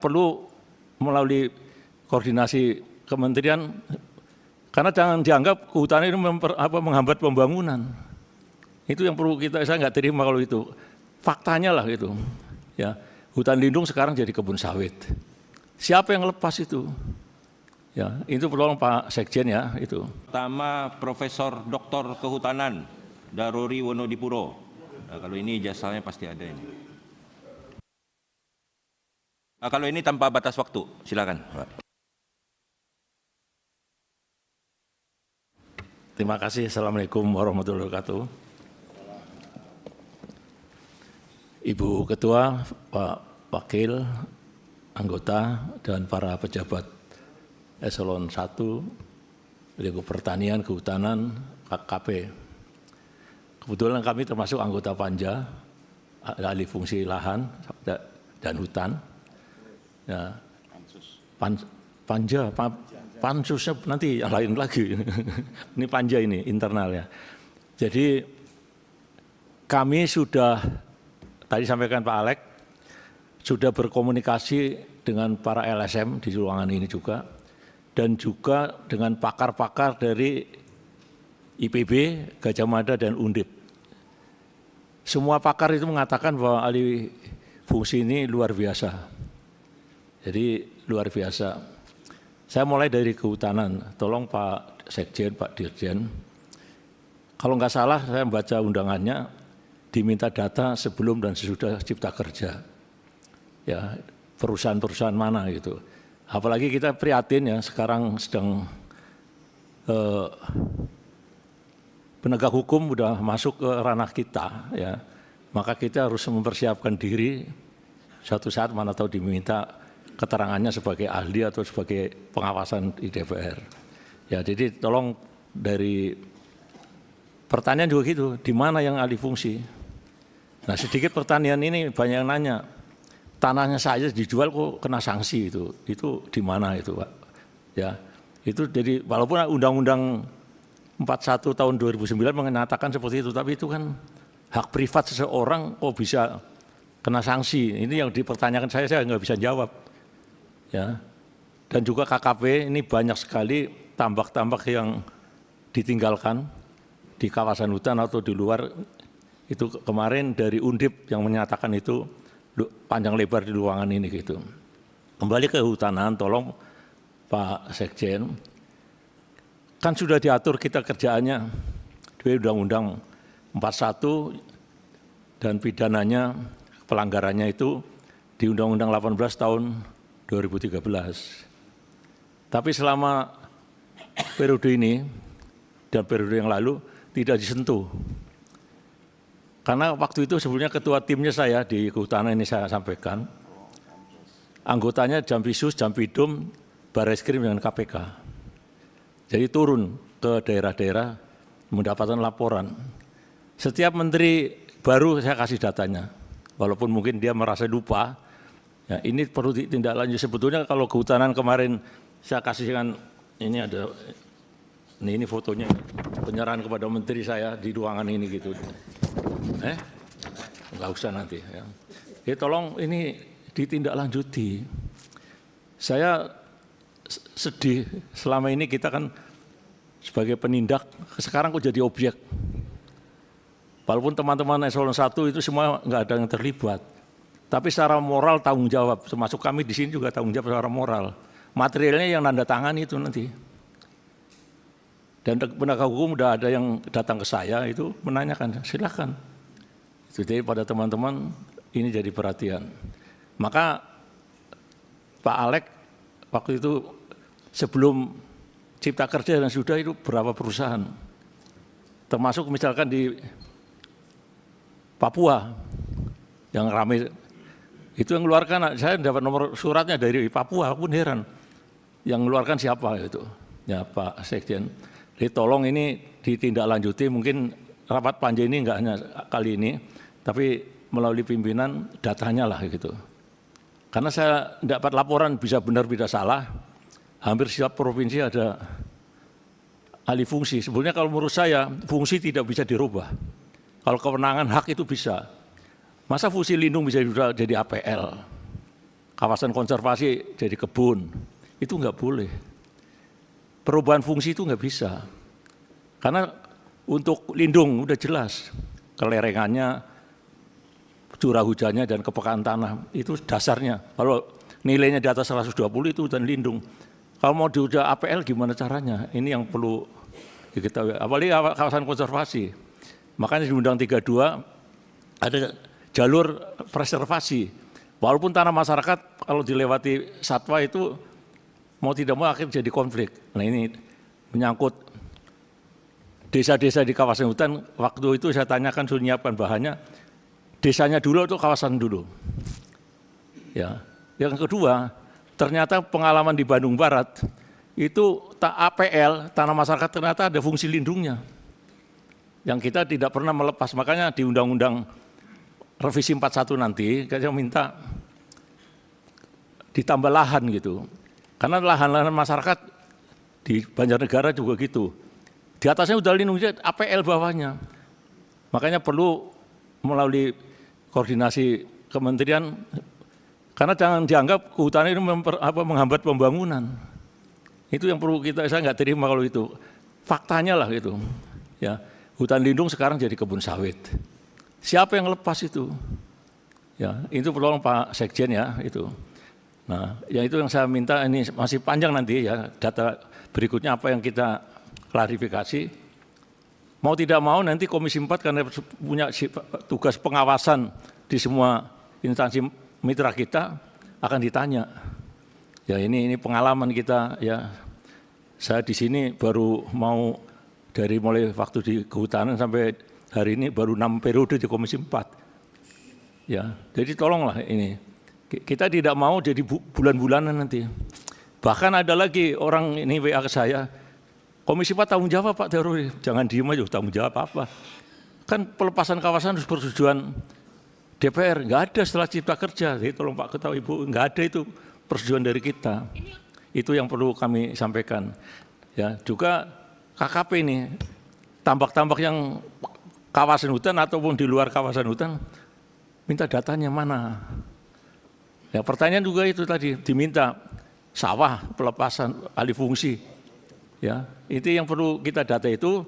perlu melalui koordinasi kementerian, karena jangan dianggap kehutanan ini menghambat pembangunan. Itu yang perlu saya nggak terima kalau itu. Faktanya lah gitu. Ya, hutan lindung sekarang jadi kebun sawit. Siapa yang lepas itu? Ya, itu tolong Pak Sekjen ya itu. Pertama Profesor Doktor Kehutanan Daruri Wonodipuro. Nah, kalau ini ijazahnya pasti ada ini. Nah, kalau ini tanpa batas waktu, silakan. Terima kasih. Assalamualaikum warahmatullahi wabarakatuh. Ibu Ketua, Pak Wakil, anggota, dan para pejabat Eselon 1, Lingkup Pertanian, Kehutanan, KKP. Kebetulan kami termasuk anggota Panja, ahli fungsi lahan dan hutan. Ya, Panja, pansusnya nanti yang lain lagi. Ini Panja ini internal ya. Jadi kami sudah tadi sampaikan Pak Alek sudah berkomunikasi dengan para LSM di ruangan ini juga dan juga dengan pakar-pakar dari IPB, Gajah Mada dan Undip. Semua pakar itu mengatakan bahwa alih fungsi ini luar biasa. Jadi luar biasa. Saya mulai dari kehutanan. Tolong Pak Sekjen, Pak Dirjen. Kalau nggak salah saya membaca undangannya diminta data sebelum dan sesudah Cipta Kerja. Ya, perusahaan-perusahaan mana gitu. Apalagi kita prihatin ya sekarang sedang penegak hukum sudah masuk ke ranah kita ya. Maka kita harus mempersiapkan diri suatu saat mana tahu diminta keterangannya sebagai ahli atau sebagai pengawasan di DPR. Ya, jadi tolong dari pertanian juga gitu, di mana yang alih fungsi. Nah, sedikit pertanian ini banyak yang nanya, tanahnya saya dijual kok kena sanksi itu di mana itu Pak? Ya, itu jadi walaupun Undang-Undang 41 tahun 2009 mengatakan seperti itu, tapi itu kan hak privat seseorang kok bisa kena sanksi. Ini yang dipertanyakan saya nggak bisa jawab. Ya, dan juga KKP ini banyak sekali tambak-tambak yang ditinggalkan di kawasan hutan atau di luar. Itu kemarin dari Undip yang menyatakan itu panjang lebar di ruangan ini gitu. Kembali ke hutanan, tolong Pak Sekjen, kan sudah diatur kita kerjaannya di Undang-Undang 41 dan pidananya pelanggarannya itu di Undang-Undang 18 tahun 2013. Tapi selama periode ini dan periode yang lalu tidak disentuh. Karena waktu itu sebenarnya ketua timnya saya di kehutanan ini saya sampaikan, anggotanya Jampisus, Jampidum, Barreskrim dan KPK. Jadi turun ke daerah-daerah mendapatkan laporan. Setiap menteri baru saya kasih datanya, walaupun mungkin dia merasa lupa. Ya, ini perlu ditindaklanjuti. Sebetulnya kalau kehutanan kemarin saya kasihkan ini ada ini fotonya penyerahan kepada menteri saya di ruangan ini gitu. Enggak usah nanti ya. Jadi tolong ini ditindaklanjuti. Saya sedih selama ini kita kan sebagai penindak sekarang kok jadi objek. Walaupun teman-teman Eselon 1 itu semua enggak ada yang terlibat. Tapi secara moral tanggung jawab, termasuk kami di sini juga tanggung jawab secara moral. Materialnya yang nanda tangan itu nanti. Dan penegak hukum udah ada yang datang ke saya itu menanyakan, silakan. Jadi pada teman-teman ini jadi perhatian. Maka Pak Alek waktu itu sebelum Cipta Kerja dan sudah itu berapa perusahaan. Termasuk misalkan di Papua yang ramai. Itu yang mengeluarkan, saya dapat nomor suratnya dari Papua, aku pun heran. Yang mengeluarkan siapa itu? Ya Pak Sekjen. Jadi tolong ini ditindaklanjuti, mungkin rapat panja ini enggak hanya kali ini, tapi melalui pimpinan datanya lah gitu. Karena saya dapat laporan bisa benar bisa salah, hampir setiap provinsi ada alih fungsi. Sebenarnya kalau menurut saya, fungsi tidak bisa dirubah. Kalau kewenangan hak itu bisa. Masa fungsi lindung bisa jadi APL? kawasan konservasi jadi kebun. Itu nggak boleh. Perubahan fungsi itu nggak bisa. Karena untuk lindung udah jelas. Kelerengannya, curah hujannya, dan kepekaan tanah. Itu dasarnya. Kalau nilainya di atas 120 itu hutan lindung. Kalau mau diudah APL gimana caranya? Ini yang perlu diketahui. Apalagi kawasan konservasi. Makanya di Undang 32 ada jalur preservasi. Walaupun tanah masyarakat kalau dilewati satwa itu mau tidak mau akhirnya jadi konflik. Nah ini menyangkut desa-desa di kawasan hutan. Waktu itu saya tanyakan sudah menyiapkan bahannya. Desanya dulu atau kawasan dulu? Ya. Yang kedua, ternyata pengalaman di Bandung Barat itu APL tanah masyarakat ternyata ada fungsi lindungnya. Yang kita tidak pernah melepas. Makanya di Undang-Undang Revisi 41 nanti, saya minta ditambah lahan gitu. Karena lahan-lahan masyarakat di Banjarnegara juga gitu. Di atasnya udah lindung, APL bawahnya. Makanya perlu melalui koordinasi kementerian, karena jangan dianggap kehutanan ini menghambat pembangunan. Itu yang perlu saya nggak terima kalau itu. Faktanya lah gitu. Ya, hutan lindung sekarang jadi kebun sawit. Siapa yang lepas itu? Ya, itu tolong Pak Sekjen ya itu. Nah, yang itu yang saya minta, ini masih panjang nanti ya data berikutnya apa yang kita klarifikasi. Mau tidak mau nanti Komisi 4 karena punya tugas pengawasan di semua instansi mitra kita akan ditanya. Ya ini pengalaman kita ya. Saya di sini baru mau dari mulai waktu di kehutanan sampai hari ini baru 6 periode di Komisi 4. Ya, jadi tolonglah ini. Kita tidak mau jadi bulan-bulanan nanti. Bahkan ada lagi orang ini WA ke saya, Komisi 4 tanggung jawab Pak Daruri, jangan diem aja tanggung jawab apa. Kan pelepasan kawasan harus persetujuan DPR, nggak ada setelah Cipta Kerja. Jadi tolong Pak Ketua Ibu, nggak ada itu persetujuan dari kita. Itu yang perlu kami sampaikan. Ya, juga KKP ini, tambak-tambak yang kawasan hutan ataupun di luar kawasan hutan, minta datanya mana. Ya, pertanyaan juga itu tadi, diminta sawah, pelepasan, alih fungsi. Ya, itu yang perlu kita data itu,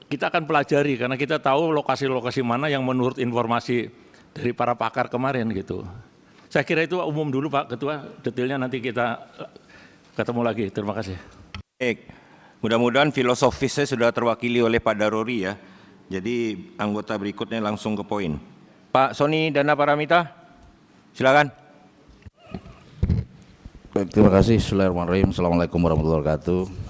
kita akan pelajari karena kita tahu lokasi-lokasi mana yang menurut informasi dari para pakar kemarin gitu. Saya kira itu umum dulu Pak Ketua, detailnya nanti kita ketemu lagi. Terima kasih. Baik, mudah-mudahan filosofisnya sudah terwakili oleh Pak Daruri ya. Jadi anggota berikutnya langsung ke poin. Pak Soni Dana Paramita, silakan. Baik, terima kasih. Bismillahirrahmanirrahim. Assalamualaikum warahmatullahi wabarakatuh.